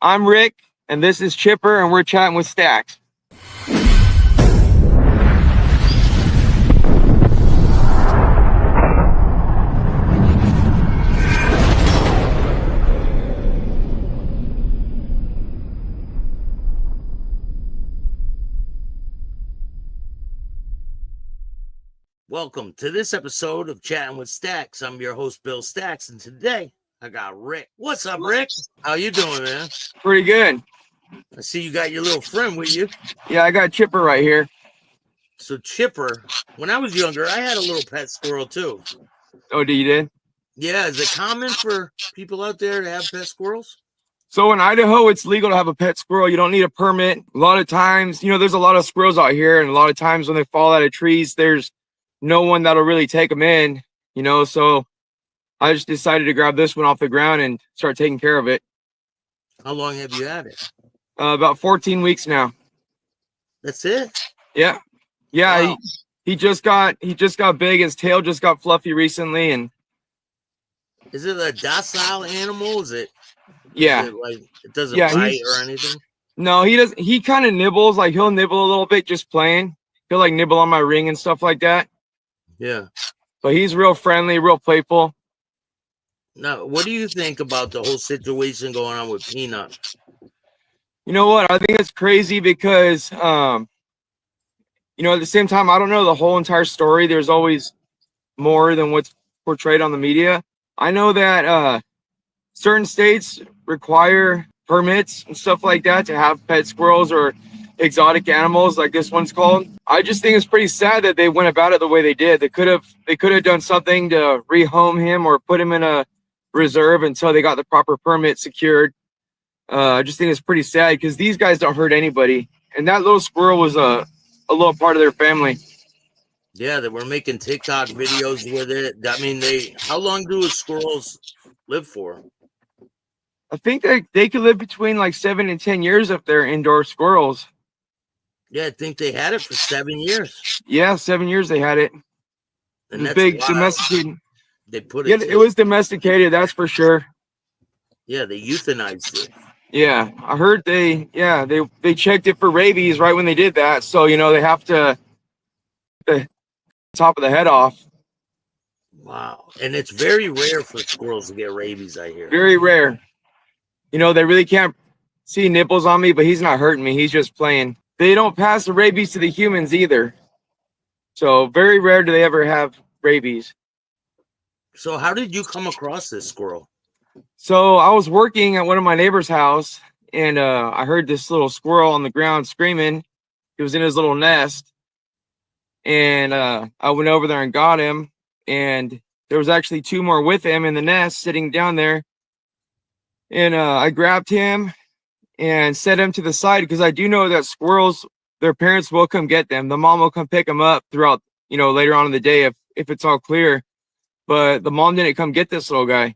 I'm Rick, and this is Chipper, and we're chatting with Staxx. Welcome to this episode of Chatting with Staxx. I'm your host, Bill Staxx, and today I got Rick. What's up, Rick? How you doing, man? Pretty good. I see you got your little friend with you. Yeah, I got Chipper right here. So Chipper, when I was younger, I had a little pet squirrel too. Oh, you did? Yeah, is it common for people out there to have pet squirrels? So in Idaho, it's legal to have a pet squirrel. You don't need a permit. A lot of times, there's a lot of squirrels out here, and a lot of times when they fall out of trees, there's no one that'll really take them in, so I just decided to grab this one off the ground and start taking care of it. How long have you had it? About 14 weeks now. That's it? Yeah. Wow. He just got big. His tail just got fluffy recently. And is it a docile animal? Yeah. It doesn't bite or anything? No, he doesn't. He kind of nibbles, like he'll nibble a little bit just playing. He'll like nibble on my ring and stuff like that. Yeah. But he's real friendly, real playful. Now, what do you think about the whole situation going on with Peanut? You know what? I think it's crazy because, at the same time, I don't know the whole entire story. There's always more than what's portrayed on the media. I know that certain states require permits and stuff like that to have pet squirrels or exotic animals like this one's called. I just think it's pretty sad that they went about it the way they did. They could have done something to rehome him or put him in a reserve until they got the proper permit secured. I just think it's pretty sad because these guys don't hurt anybody, and that little squirrel was a little part of their family. Yeah, they were making TikTok videos with it. I mean, how long do squirrels live for? I think they could live between like 7 and 10 years if they're indoor squirrels. Yeah, I think they had it for 7 years. Yeah, 7 years they had it. And it was big, domesticated. They put it. Yeah, it was domesticated, that's for sure. Yeah, they euthanized it. Yeah, I heard they checked it for rabies right when they did that. So they have to the top of the head off. Wow, and it's very rare for squirrels to get rabies. I hear very rare. They really can't see nipples on me, but he's not hurting me. He's just playing. They don't pass the rabies to the humans either. So very rare do they ever have rabies. So how did you come across this squirrel? So I was working at one of my neighbor's house, and I heard this little squirrel on the ground screaming. He was in his little nest. And I went over there and got him. And there was actually 2 more with him in the nest sitting down there. And I grabbed him and set him to the side because I do know that squirrels, their parents will come get them. The mom will come pick them up throughout, later on in the day if it's all clear. But the mom didn't come get this little guy.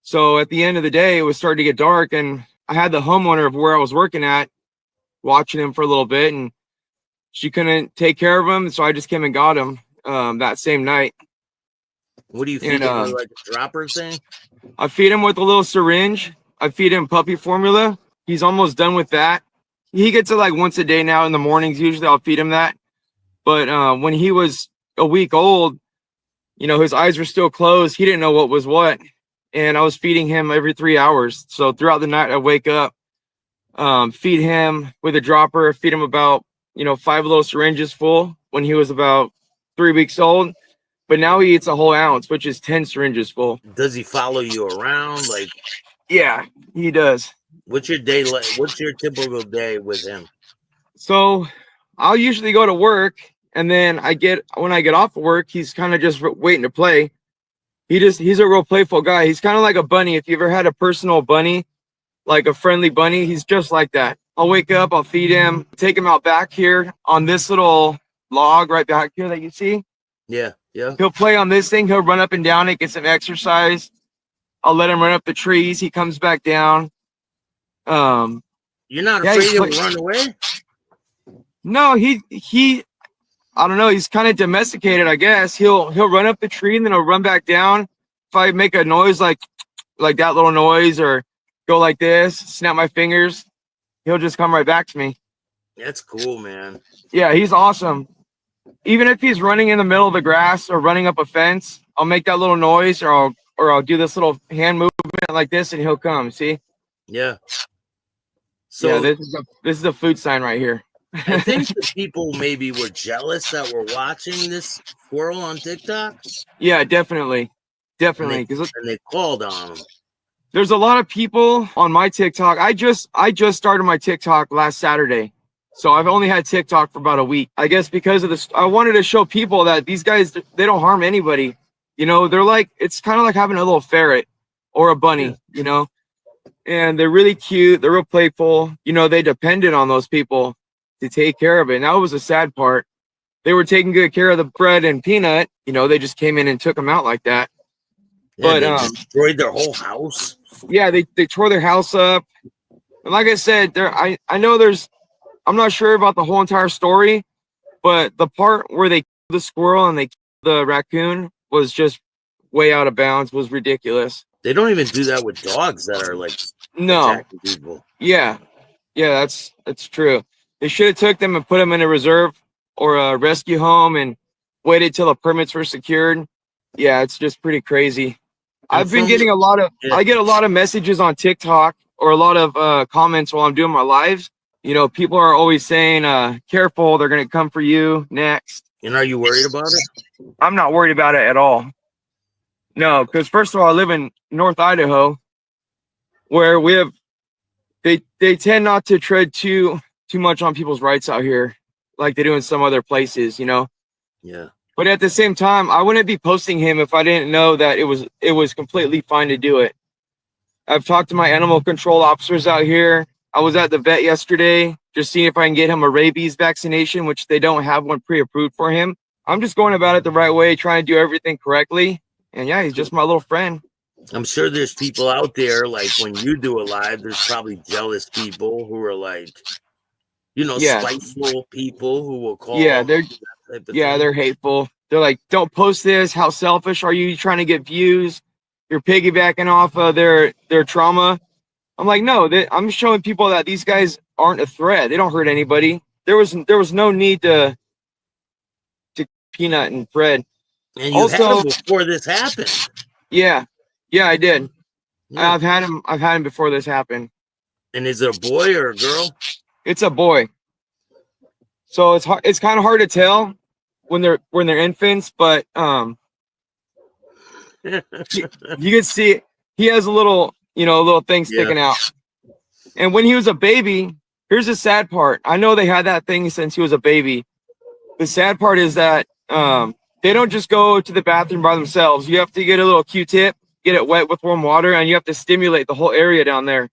So at the end of the day, it was starting to get dark, and I had the homeowner of where I was working at watching him for a little bit, and she couldn't take care of him. So I just came and got him that same night. What do you feed him, like a dropper thing? I feed him with a little syringe. I feed him puppy formula. He's almost done with that. He gets it like once a day now in the mornings. Usually I'll feed him that. But when he was a week old, his eyes were still closed. He didn't know what was what. And I was feeding him every 3 hours. So throughout the night, I wake up, feed him with a dropper, feed him about, 5 little syringes full when he was about 3 weeks old. But now he eats a whole ounce, which is 10 syringes full. Does he follow you around? Yeah, he does. What's your day like? What's your typical day with him? So I'll usually go to work, and then when I get off of work, he's kind of just waiting to play. He's a real playful guy. He's kind of like a bunny. If you ever had a personal bunny, like a friendly bunny, he's just like that. I'll wake up, I'll feed him, take him out back here on this little log right back here that you see. Yeah. He'll play on this thing. He'll run up and down it, get some exercise. I'll let him run up the trees. He comes back down. You're not afraid he'll run away? No, he I don't know. He's kind of domesticated, I guess. He'll run up the tree and then he'll run back down. If I make a noise like that little noise, or go like this, snap my fingers, he'll just come right back to me. That's cool, man. Yeah, he's awesome. Even if he's running in the middle of the grass or running up a fence, I'll make that little noise, or I'll do this little hand movement like this, and he'll come. See? Yeah. So yeah, this is a food sign right here. I think the people maybe were jealous that we're watching this squirrel on TikTok. Yeah, definitely. Because And they called on him. there's a lot of people on my TikTok. I just started my TikTok last Saturday. So I've only had TikTok for about a week. I guess because of this, I wanted to show people that these guys, they don't harm anybody. You know, they're like, it's kind of like having a little ferret or a bunny, you know, and they're really cute. They're real playful. You know, they depended on those people to take care of it. And that was the sad part. They were taking good care of the bread and peanut. You know, they just came in and took them out like that. Yeah, but they destroyed their whole house. Yeah, they tore their house up. And like I said, I know I'm not sure about the whole entire story, but the part where they killed the squirrel and they killed the raccoon was just way out of bounds, was ridiculous. They don't even do that with dogs that are like attacking people. Yeah, that's true. They should have took them and put them in a reserve or a rescue home and waited till the permits were secured. Yeah, it's just pretty crazy. I've been getting I get a lot of messages on TikTok or a lot of comments while I'm doing my lives. You know, people are always saying, careful, they're going to come for you next. And are you worried about it? I'm not worried about it at all. No, because first of all, I live in North Idaho, where we have, they tend not to tread too much on people's rights out here, like they do in some other places, you know? Yeah. But at the same time, I wouldn't be posting him if I didn't know that it was completely fine to do it. I've talked to my animal control officers out here. I was at the vet yesterday, just seeing if I can get him a rabies vaccination, which they don't have one pre-approved for him. I'm just going about it the right way, trying to do everything correctly. And yeah, he's just my little friend. I'm sure there's people out there, like when you do a live, there's probably jealous people who are like, you know, spiteful people who will call. Yeah, they're hateful. They're like, don't post this. How selfish are you? You trying to get views? You're piggybacking off of their trauma. I'm like, no, I'm showing people that these guys aren't a threat. They don't hurt anybody. There was no need to Peanut and Fred. And you had him before this happened. Yeah, I did. Yeah. I've had him before this happened. And is it a boy or a girl? It's a boy. So it's kind of hard to tell when they're infants, but you can see he has a little thing sticking out. And when he was a baby, here's the sad part. I know they had that thing since he was a baby. The sad part is that they don't just go to the bathroom by themselves. You have to get a little Q-tip, get it wet with warm water, and you have to stimulate the whole area down there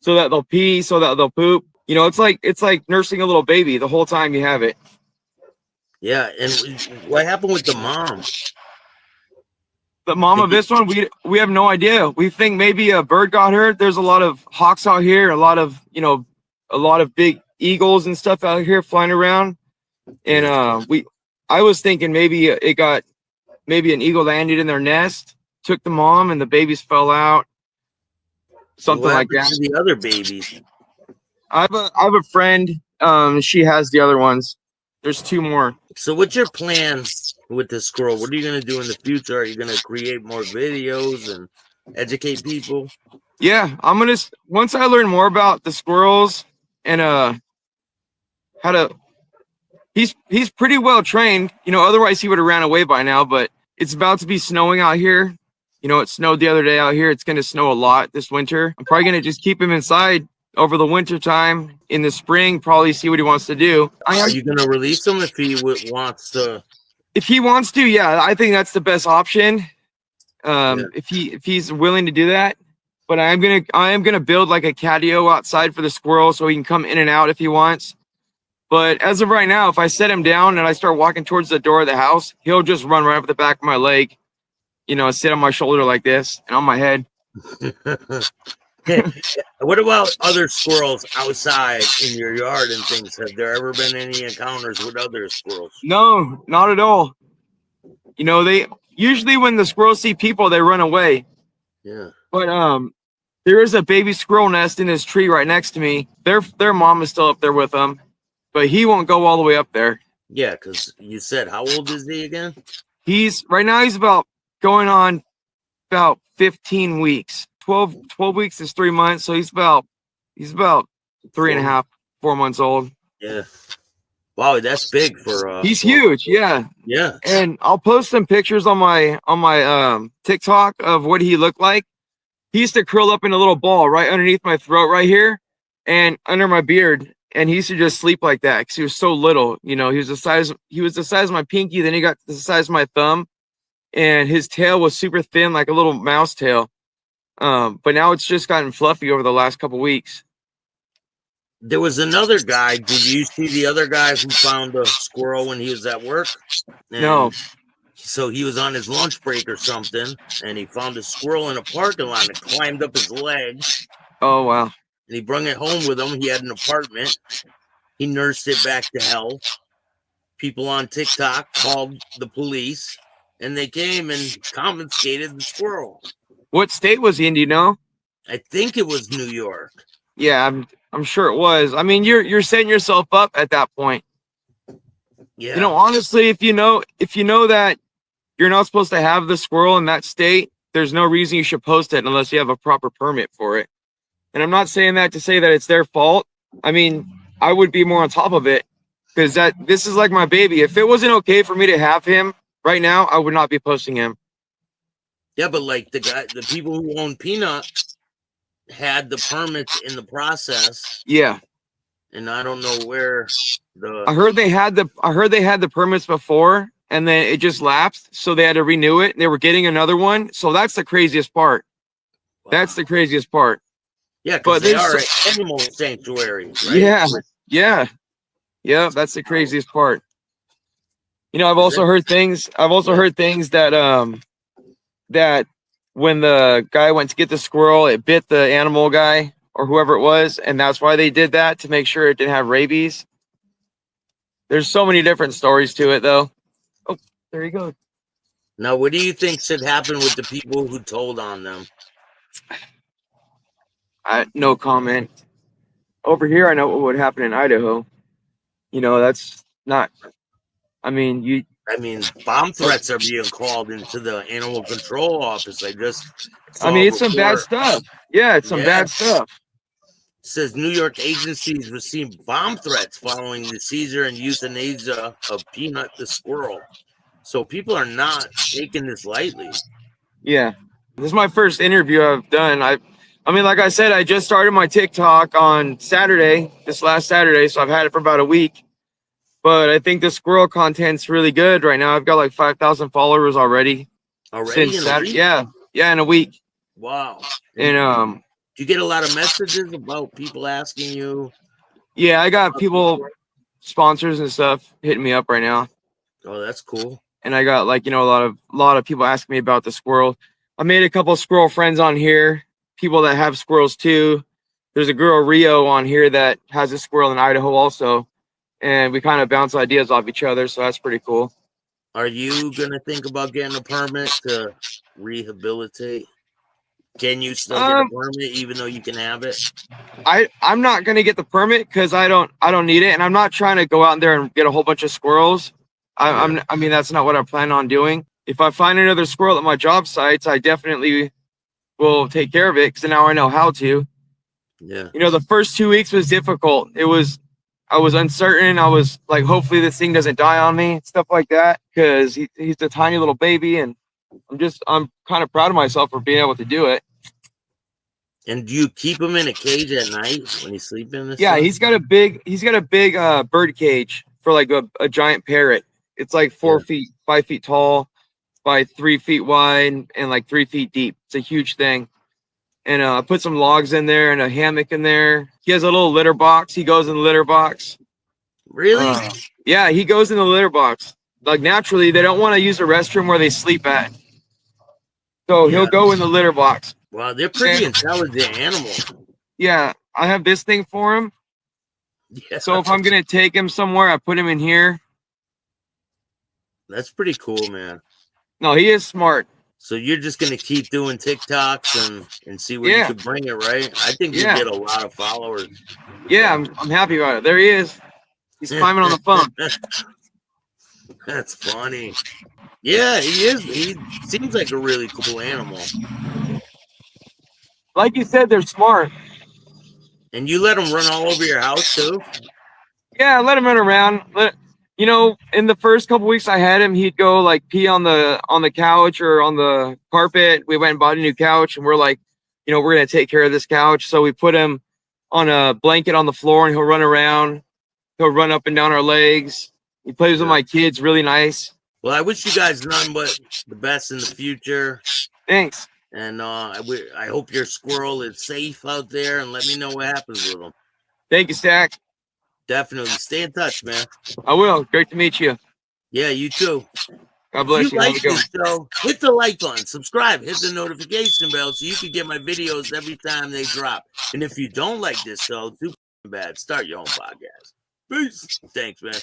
so that they'll pee, so that they'll poop. You know, it's like nursing a little baby the whole time you have it. Yeah, and what happened with the mom? The mom of this one, we have no idea. We think maybe a bird got her. There's a lot of hawks out here, a lot of big eagles and stuff out here flying around. And I was thinking maybe an eagle landed in their nest, took the mom, and the babies fell out. Something like that. The other babies. I have a friend. She has the other ones. There's 2 more. So what's your plan with this squirrel? What are you gonna do in the future? Are you gonna create more videos and educate people? Yeah, I'm gonna, once I learn more about the squirrels and how to. He's pretty well trained. You know, otherwise he would have ran away by now. But it's about to be snowing out here. You know, it snowed the other day out here. It's gonna snow a lot this winter. I'm probably gonna just keep him inside over the winter time. In the spring, probably see what he wants to do. Are you gonna release him if he wants to? If he wants to, yeah, I think that's the best option. If he's willing to do that. But I am gonna build like a catio outside for the squirrel so he can come in and out if he wants. But as of right now, if I set him down and I start walking towards the door of the house, he'll just run right up the back of my leg, you know, sit on my shoulder like this and on my head. What about other squirrels outside in your yard and things? Have there ever been any encounters with other squirrels? No, not at all. You know, they usually when the squirrels see people, they run away. Yeah. But There is a baby squirrel nest in his tree right next to me. Their mom is still up there with them, but he won't go all the way up there. Yeah, because you said, how old is he again? Right now he's about going on about 15 weeks. 12 weeks is 3 months, so he's about 3.5, 4 months old. Yeah. Wow, that's big for he's huge, yeah. Yeah. And I'll post some pictures on my TikTok of what he looked like. He used to curl up in a little ball right underneath my throat right here and under my beard. And he used to just sleep like that because he was so little. You know, he was the size of my pinky, then he got the size of my thumb, and his tail was super thin, like a little mouse tail. But now it's just gotten fluffy over the last couple weeks. There was another guy. Did you see the other guy who found a squirrel when he was at work? And no. So he was on his lunch break or something, and he found a squirrel in a parking lot and climbed up his leg. Oh, wow. And he brought it home with him. He had an apartment. He nursed it back to health. People on TikTok called the police, and they came and confiscated the squirrel. What state was he in? Do you know? I think it was New York. Yeah, I'm sure it was. I mean, you're setting yourself up at that point. Yeah. You know, honestly, if you know that you're not supposed to have the squirrel in that state, there's no reason you should post it unless you have a proper permit for it. And I'm not saying that to say that it's their fault. I mean, I would be more on top of it because this is like my baby. If it wasn't okay for me to have him right now, I would not be posting him. Yeah, but like the people who own Peanut had the permits in the process. Yeah. And I don't know where I heard they had the permits before and then it just lapsed, so they had to renew it. They were getting another one. So that's the craziest part. Wow. That's the craziest part. Yeah, because they are an animal sanctuary, right? Yeah, that's the craziest part. You know, I've also heard things that that when the guy went to get the squirrel, it bit the animal guy or whoever it was, and that's why they did that, to make sure it didn't have rabies. There's so many different stories to it, though. Oh, there you go. Now, what do you think should happen with the people who told on them? No comment. Over here, I know what would happen in Idaho. You know, that's not. I mean, bomb threats are being called into the animal control office. It's some bad stuff. Yeah, it's some bad stuff. It says New York agencies received bomb threats following the seizure and euthanasia of Peanut the squirrel. So people are not taking this lightly. Yeah, this is my first interview I've done. I mean, like I said, I just started my TikTok on this last Saturday, so I've had it for about a week. But I think the squirrel content's really good right now. I've got like 5,000 followers already. Since Saturday? Yeah, in a week. Wow. And do you get a lot of messages about people asking you? Yeah, I got people, sponsors and stuff hitting me up right now. Oh, that's cool. And I got a lot of people asking me about the squirrel. I made a couple of squirrel friends on here, people that have squirrels too. There's a girl, Rio, on here that has a squirrel in Idaho also. And we kind of bounce ideas off each other, so that's pretty cool. Are you going to think about getting a permit to rehabilitate? Can you still get a permit even though you can have it? I'm not going to get the permit because I don't need it, and I'm not trying to go out there and get a whole bunch of squirrels. I mean, that's not what I plan on doing. If I find another squirrel at my job sites, I definitely will take care of it because now I know how to. Yeah. You know, the first 2 weeks was difficult. I was uncertain. I was like, hopefully this thing doesn't die on me, stuff like that, because he's a tiny little baby, and I'm kind of proud of myself for being able to do it. And do you keep him in a cage at night when he's sleeping? Yeah, he's got a big bird cage for like a giant parrot. It's like 5 feet tall by 3 feet wide and like 3 feet deep. It's a huge thing. And I put some logs in there and a hammock in there. He has a little litter box. He goes in the litter box. Really? Yeah, he goes in the litter box. Like naturally, they don't want to use a restroom where they sleep at. So he'll go in the litter box. Wow, they're pretty intelligent animals. Yeah, I have this thing for him. Yeah. So if I'm going to take him somewhere, I put him in here. That's pretty cool, man. No, he is smart. So you're just gonna keep doing TikToks and see where you could bring it, right? I think you get a lot of followers. Yeah, I'm happy about it. There he is. He's climbing on the phone. That's funny. Yeah, he is. He seems like a really cool animal. Like you said, they're smart. And you let him run all over your house too? Yeah, let him run around. You know, in the first couple weeks I had him, he'd go like pee on the couch or on the carpet. We went and bought a new couch, and we're like, you know, we're gonna take care of this couch. So we put him on a blanket on the floor, and he'll run around. He'll run up and down our legs. He plays with my kids, really nice. Well, I wish you guys nothing but the best in the future. Thanks. And I hope your squirrel is safe out there, and let me know what happens with him. Thank you, Staxx. Definitely. Stay in touch, man. I will. Great to meet you. Yeah, you too. God bless if you. you like this show, hit the like button, subscribe, hit the notification bell so you can get my videos every time they drop. And if you don't like this show, too bad, start your own podcast. Peace. Thanks, man.